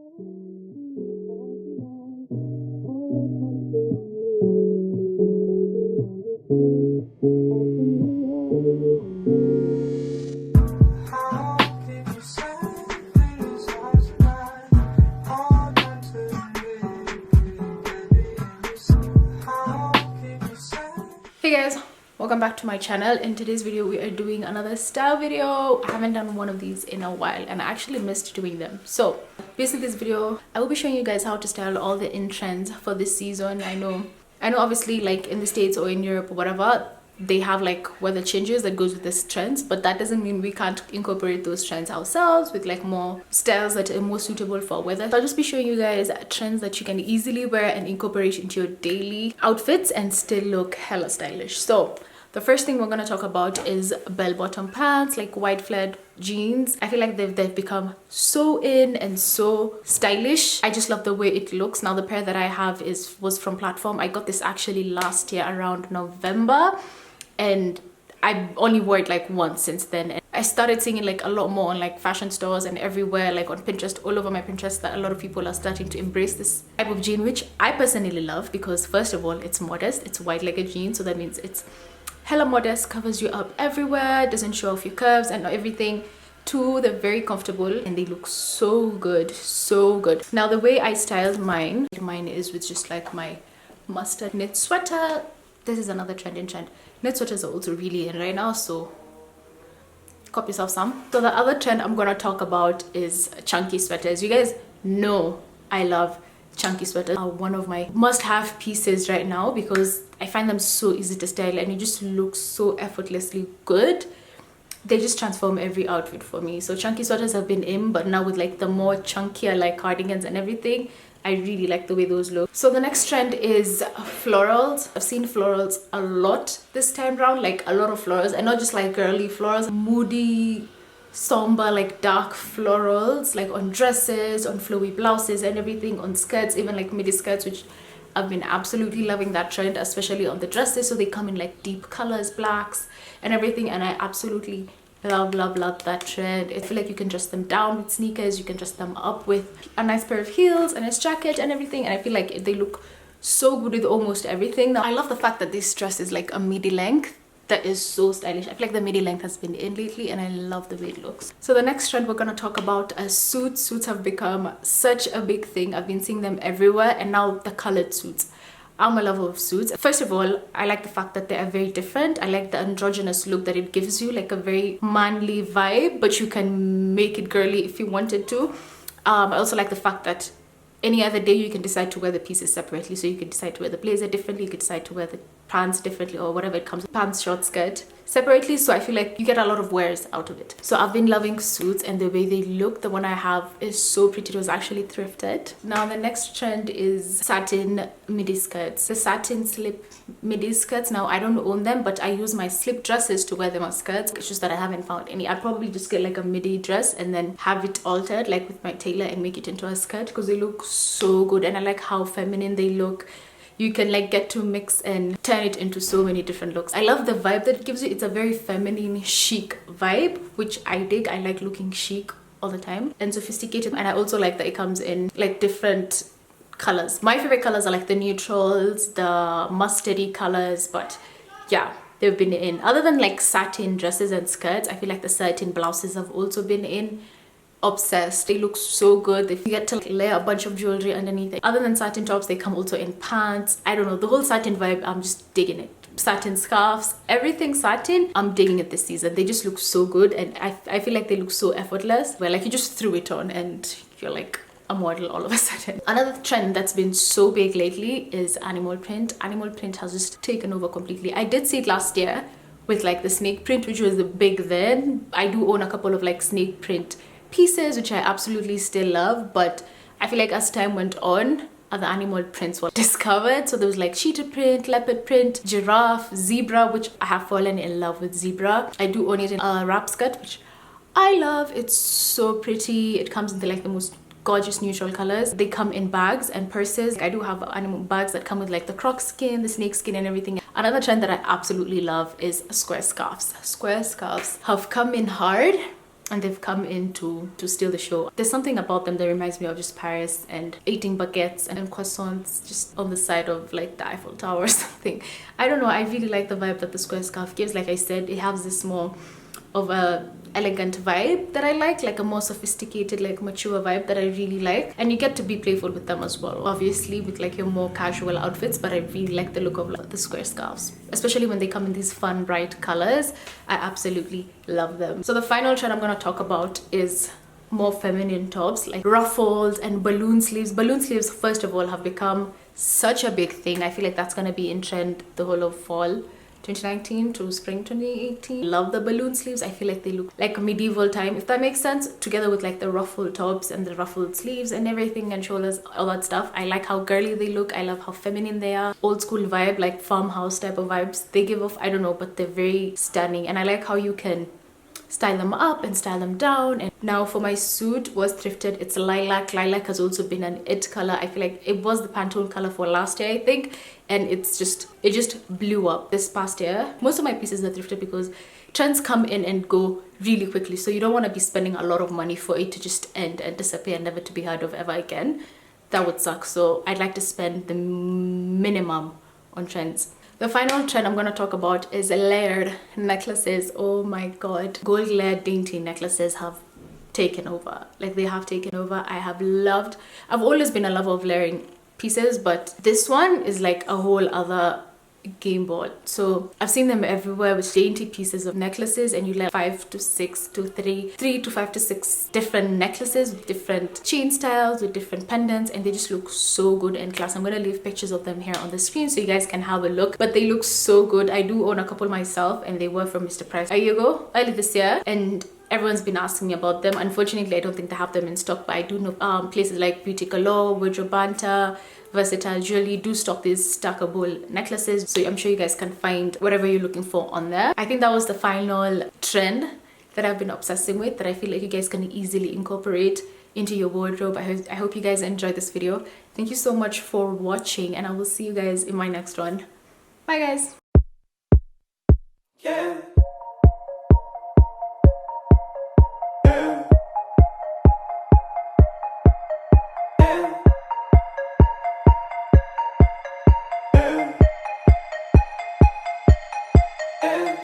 Hey guys, welcome back to my channel. In today's video we are doing another style video. I haven't done one of these in a while and I actually missed doing them. So basically this video I will be showing you guys how to style all the in trends for this season. I know obviously like in the States or in Europe or whatever, they have like weather changes that goes with this trends, but that doesn't mean we can't incorporate those trends ourselves with like more styles that are more suitable for weather. So I'll just be showing you guys trends that you can easily wear and incorporate into your daily outfits and still look hella stylish. So the first thing we're going to talk about is bell-bottom pants, like wide flared jeans. I feel like they've become so in and so stylish. I just love the way it looks. Now the pair that I have was from Platform. I got this actually last year around November, and I only wore it like once since then. And I started seeing it like a lot more on like fashion stores and everywhere, like on Pinterest, all over my Pinterest, that a lot of people are starting to embrace this type of jean, which I personally love because first of all, it's modest. It's wide-legged jean, so that means it's hella modest, covers you up everywhere, doesn't show off your curves and everything. Two, they're very comfortable and they look so good, so good. Now the way I styled mine is with just like my mustard knit sweater. This is another trend. Knit sweaters are also really in right now, so cop yourself some. So the other trend I'm gonna talk about is chunky sweaters. You guys know I love chunky sweaters. Are one of my must-have pieces right now because I find them so easy to style and you just look so effortlessly good. They just transform every outfit for me. So chunky sweaters have been in, but now with like the more chunkier like cardigans and everything, I really like the way those look. So the next trend is florals. I've seen florals a lot this time around, like a lot of florals, and not just like girly florals, moody, somber, like dark florals, like on dresses, on flowy blouses and everything, on skirts, even like midi skirts, which I've been absolutely loving that trend, especially on the dresses. So they come in like deep colors, blacks and everything, and I absolutely love that trend. I feel like you can dress them down with sneakers, you can dress them up with a nice pair of heels and a jacket and everything, and I feel like they look so good with almost everything. Now I love the fact that this dress is like a midi length. That is so stylish. I feel like the midi length has been in lately and I love the way it looks. So the next trend we're going to talk about is suits. Suits have become such a big thing. I've been seeing them everywhere, and now the colored suits. I'm a lover of suits. First of all, I like the fact that they are very different. I like the androgynous look that it gives you, like a very manly vibe, but you can make it girly if you wanted to. I also like the fact that any other day you can decide to wear the pieces separately. So you can decide to wear the blazer differently, you can decide to wear the pants differently, or whatever it comes, pants, short skirt separately. So I feel like you get a lot of wears out of it. So I've been loving suits and the way they look. The one I have is so pretty. It was actually thrifted. Now the next trend is satin midi skirts. The satin slip midi skirts. Now I don't own them, but I use my slip dresses to wear them as skirts. It's just that I haven't found any. I'd probably just get like a midi dress and then have it altered like with my tailor and make it into a skirt because they look so good and I like how feminine they look. You can like get to mix and turn it into so many different looks. I love the vibe that it gives you. It's a very feminine, chic vibe, which I dig. I like looking chic all the time and sophisticated, and I also like that it comes in like different colors. My favorite colors are like the neutrals, the mustardy colors, but yeah, they've been in. Other than like satin dresses and skirts, I feel like the satin blouses have also been in. Obsessed. They look so good. They get to like layer a bunch of jewelry underneath it. Other than satin tops, they come also in pants. I don't know, the whole satin vibe, I'm just digging it. Satin scarves, everything satin, I'm digging it this season. They just look so good, and I feel like they look so effortless, where like you just threw it on and you're like a model all of a sudden. Another trend that's been so big lately is animal print. Animal print has just taken over completely. I did see it last year with like the snake print, which was big then. I do own a couple of like snake print pieces, which I absolutely still love, but I feel like as time went on, other animal prints were discovered. So there was like cheetah print, leopard print, giraffe, zebra, which I have fallen in love with zebra. I do own it in a wrap skirt, which I love. It's so pretty. It comes into like the most gorgeous neutral colors. They come in bags and purses. I do have animal bags that come with like the croc skin, the snake skin and everything. Another trend that I absolutely love is square scarves. Square scarves have come in hard. and they've come in to steal the show. There's something about them that reminds me of just Paris and eating baguettes and croissants just on the side of like the Eiffel Tower or something. I don't know, I really like the vibe that the square scarf gives. Like I said, it has this more of a elegant vibe that I like a more sophisticated, like mature vibe that I really like. And you get to be playful with them as well, obviously with like your more casual outfits, but I really like the look of like, the square scarves, especially when they come in these fun bright colors. I absolutely love them. So the final trend I'm going to talk about is more feminine tops like ruffles and balloon sleeves. Balloon sleeves, first of all, have become such a big thing. I feel like that's going to be in trend the whole of fall 2019 to spring 2018. Love the balloon sleeves. I feel like they look like a medieval time, if that makes sense, together with like the ruffled tops and the ruffled sleeves and everything and shoulders, all that stuff. I like how girly they look. I love how feminine they are. Old school vibe, like farmhouse type of vibes they give off. I don't know, but they're very stunning. And I like how you can style them up and style them down. And now for my suit, was thrifted. It's lilac. Lilac has also been an it color. I feel like it was the Pantone color for last year, I think, and it just blew up this past year. Most of my pieces are thrifted because trends come in and go really quickly, so you don't want to be spending a lot of money for it to just end and disappear, never to be heard of ever again. That would suck. So I'd like to spend the minimum on trends. The final trend I'm going to talk about is layered necklaces. Oh my god, gold layered dainty necklaces have taken over. Like, they have taken over. I've always been a lover of layering pieces, but this one is like a whole other game board. So I've seen them everywhere with dainty pieces of necklaces, and you layer 5 to 6 to 3 to 5 to 6 different necklaces with different chain styles, with different pendants, and they just look so good and class. I'm gonna leave pictures of them here on the screen so you guys can have a look, but they look so good. I do own a couple myself, and they were from Mr. Price a year ago, early this year, and everyone's been asking me about them. Unfortunately, I don't think they have them in stock, but I do know places like Beauty Galore, Wardrobe Banta, Versatile Jewelry do stock these stackable necklaces, so I'm sure you guys can find whatever you're looking for on there. I think that was the final trend that I've been obsessing with, that I feel like you guys can easily incorporate into your wardrobe. I hope you guys enjoyed this video. Thank you so much for watching, and I will see you guys in my next one. Bye guys. Yeah.